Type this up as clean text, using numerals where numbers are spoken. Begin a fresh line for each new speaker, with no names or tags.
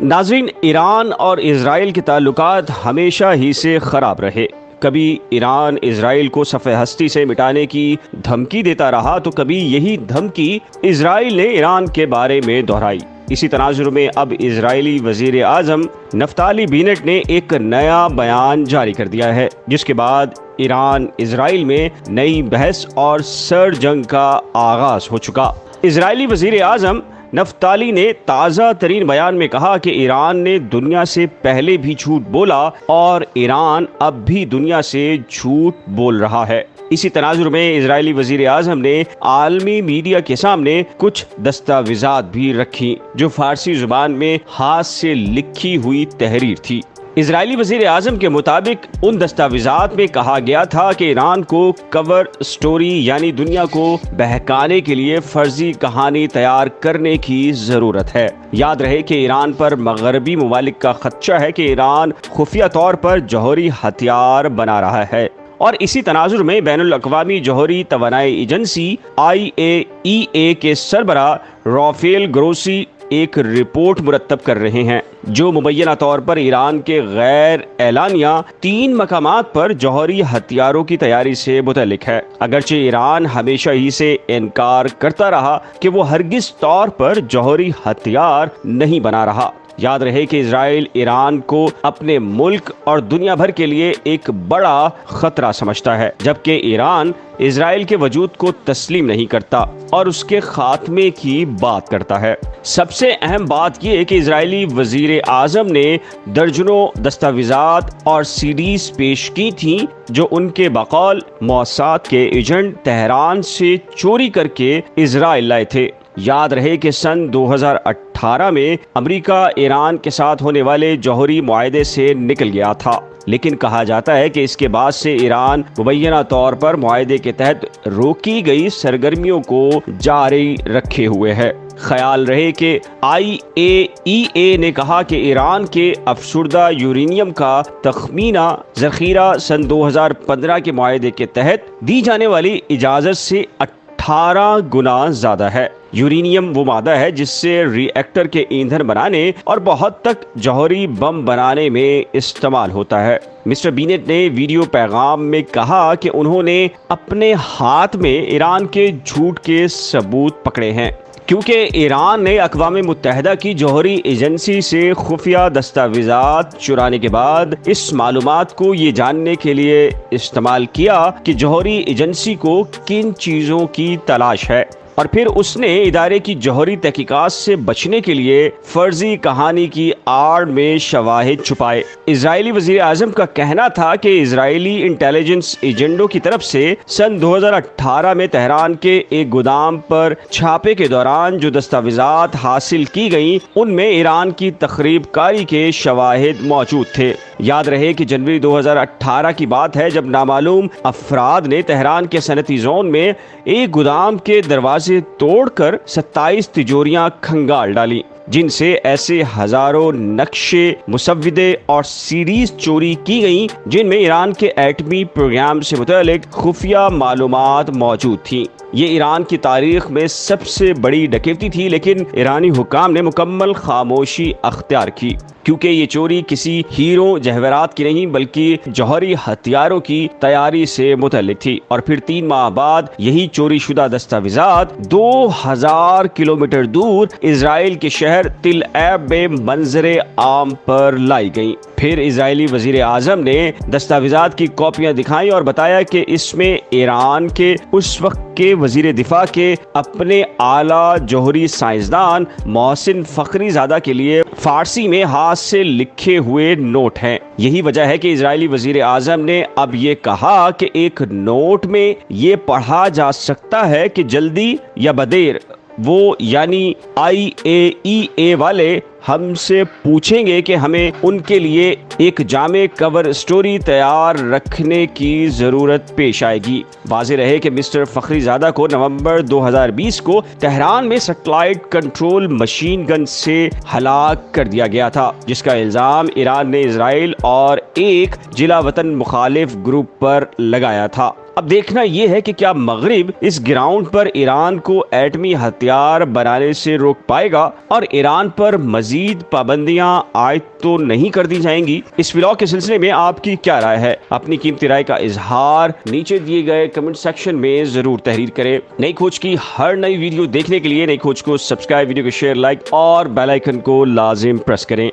ناظرین، ایران اور اسرائیل کے تعلقات ہمیشہ ہی سے خراب رہے۔ کبھی ایران اسرائیل کو صفحہ ہستی سے مٹانے کی دھمکی دیتا رہا تو کبھی یہی دھمکی اسرائیل نے ایران کے بارے میں دہرائی۔ اسی تناظر میں اب اسرائیلی وزیر اعظم نفتالی بینٹ نے ایک نیا بیان جاری کر دیا ہے، جس کے بعد ایران اسرائیل میں نئی بحث اور سر جنگ کا آغاز ہو چکا۔ اسرائیلی وزیر اعظم نفتالی نے تازہ ترین بیان میں کہا کہ ایران نے دنیا سے پہلے بھی جھوٹ بولا اور ایران اب بھی دنیا سے جھوٹ بول رہا ہے۔ اسی تناظر میں اسرائیلی وزیر اعظم نے عالمی میڈیا کے سامنے کچھ دستاویزات بھی رکھی جو فارسی زبان میں ہاتھ سے لکھی ہوئی تحریر تھی۔ اسرائیلی وزیر اعظم کے مطابق ان دستاویزات میں کہا گیا تھا کہ ایران کو کور سٹوری یعنی دنیا کو بہکانے کے لیے فرضی کہانی تیار کرنے کی ضرورت ہے۔ یاد رہے کہ ایران پر مغربی ممالک کا خدشہ ہے کہ ایران خفیہ طور پر جوہری ہتھیار بنا رہا ہے، اور اسی تناظر میں بین الاقوامی جوہری توانائی ایجنسی IAEA کے سربراہ رافیل گروسی ایک رپورٹ مرتب کر رہے ہیں جو مبینہ طور پر ایران کے غیر اعلانیہ 3 مقامات پر جوہری ہتھیاروں کی تیاری سے متعلق ہے۔ اگرچہ ایران ہمیشہ ہی سے انکار کرتا رہا کہ وہ ہرگز طور پر جوہری ہتھیار نہیں بنا رہا۔ یاد رہے کہ اسرائیل ایران کو اپنے ملک اور دنیا بھر کے لیے ایک بڑا خطرہ سمجھتا ہے، جبکہ ایران اسرائیل کے وجود کو تسلیم نہیں کرتا اور اس کے خاتمے کی بات کرتا ہے۔ سب سے اہم بات یہ ہے کہ اسرائیلی وزیر اعظم نے درجنوں دستاویزات اور CDs پیش کی تھیں جو ان کے بقول موساد کے ایجنٹ تہران سے چوری کر کے اسرائیل لائے تھے۔ یاد رہے کہ سن 2018 میں امریکہ ایران کے ساتھ ہونے والے جوہری معاہدے سے نکل گیا تھا، لیکن کہا جاتا ہے کہ اس کے بعد سے ایران مبینہ طور پر معاہدے کے تحت روکی گئی سرگرمیوں کو جاری رکھے ہوئے ہے۔ خیال رہے کہ IAEA نے کہا کہ ایران کے افسردہ یورینیم کا تخمینہ ذخیرہ سن 2015 کے معاہدے کے تحت دی جانے والی اجازت سے 18 گنا زیادہ ہے۔ یورینیم وہ مادہ ہے جس سے ری ایکٹر کے ایندھن بنانے اور بہت تک جوہری بم بنانے میں استعمال ہوتا ہے۔ مسٹر بینٹ نے ویڈیو پیغام میں کہا کہ انہوں نے اپنے ہاتھ میں ایران کے جھوٹ کے ثبوت پکڑے ہیں، کیونکہ ایران نے اقوام متحدہ کی جوہری ایجنسی سے خفیہ دستاویزات چرانے کے بعد اس معلومات کو یہ جاننے کے لیے استعمال کیا کہ جوہری ایجنسی کو کن چیزوں کی تلاش ہے، اور پھر اس نے ادارے کی جوہری تحقیقات سے بچنے کے لیے فرضی کہانی کی آڑ میں شواہد چھپائے۔ اسرائیلی وزیر اعظم کا کہنا تھا کہ اسرائیلی انٹیلیجنس ایجنٹوں کی طرف سے سن 2018 میں تہران کے ایک گودام پر چھاپے کے دوران جو دستاویزات حاصل کی گئیں ان میں ایران کی تخریب کاری کے شواہد موجود تھے۔ یاد رہے کہ جنوری 2018 کی بات ہے جب نامعلوم افراد نے تہران کے صنعتی زون میں ایک گودام کے دروازے توڑ کر 27 تجوریاں کھنگال ڈالی، جن سے ایسے ہزاروں نقشے، مسودے اور CDs چوری کی گئیں جن میں ایران کے ایٹمی پروگرام سے متعلق خفیہ معلومات موجود تھیں۔ یہ ایران کی تاریخ میں سب سے بڑی ڈکیتی تھی، لیکن ایرانی حکام نے مکمل خاموشی اختیار کی، کیونکہ یہ چوری کسی ہیروں جواہرات کی نہیں بلکہ جوہری ہتھیاروں کی تیاری سے متعلق تھی۔ اور پھر 3 ماہ بعد یہی چوری شدہ دستاویزات 2000 کلومیٹر دور اسرائیل کے شہر تل ایب میں منظر عام پر لائی گئیں۔ پھر اسرائیلی وزیر اعظم نے دستاویزات کی کاپیاں دکھائیں اور بتایا کہ اس میں ایران کے اس وقت کے وزیر دفاع کے اپنے اعلیٰ جوہری سائنسدان محسن فخری زادہ کے لیے فارسی میں ہاتھ سے لکھے ہوئے نوٹ ہیں۔ یہی وجہ ہے کہ اسرائیلی وزیر اعظم نے اب یہ کہا کہ ایک نوٹ میں یہ پڑھا جا سکتا ہے کہ جلدی یا بدیر وہ یعنی IAEA والے ہم سے پوچھیں گے کہ ہمیں ان کے لیے ایک جامع کور سٹوری تیار رکھنے کی ضرورت پیش آئے گی۔ واضح رہے کہ مسٹر فخری زادہ کو نومبر 2020 کو تہران میں سیٹلائٹ کنٹرول مشین گن سے ہلاک کر دیا گیا تھا، جس کا الزام ایران نے اسرائیل اور ایک جلا وطن مخالف گروپ پر لگایا تھا۔ اب دیکھنا یہ ہے کہ کیا مغرب اس گراؤنڈ پر ایران کو ایٹمی ہتھیار بنانے سے روک پائے گا اور ایران پر مزید پابندیاں عائد تو نہیں کر دی جائیں گی۔ اس ولاگ کے سلسلے میں آپ کی کیا رائے ہے؟ اپنی قیمتی رائے کا اظہار نیچے دیے گئے کمنٹ سیکشن میں ضرور تحریر کریں۔ نئی کھوج کی ہر نئی ویڈیو دیکھنے کے لیے نئی کھوج کو سبسکرائب، ویڈیو کو شیئر، لائک اور بیل آئیکن کو لازم پریس کریں۔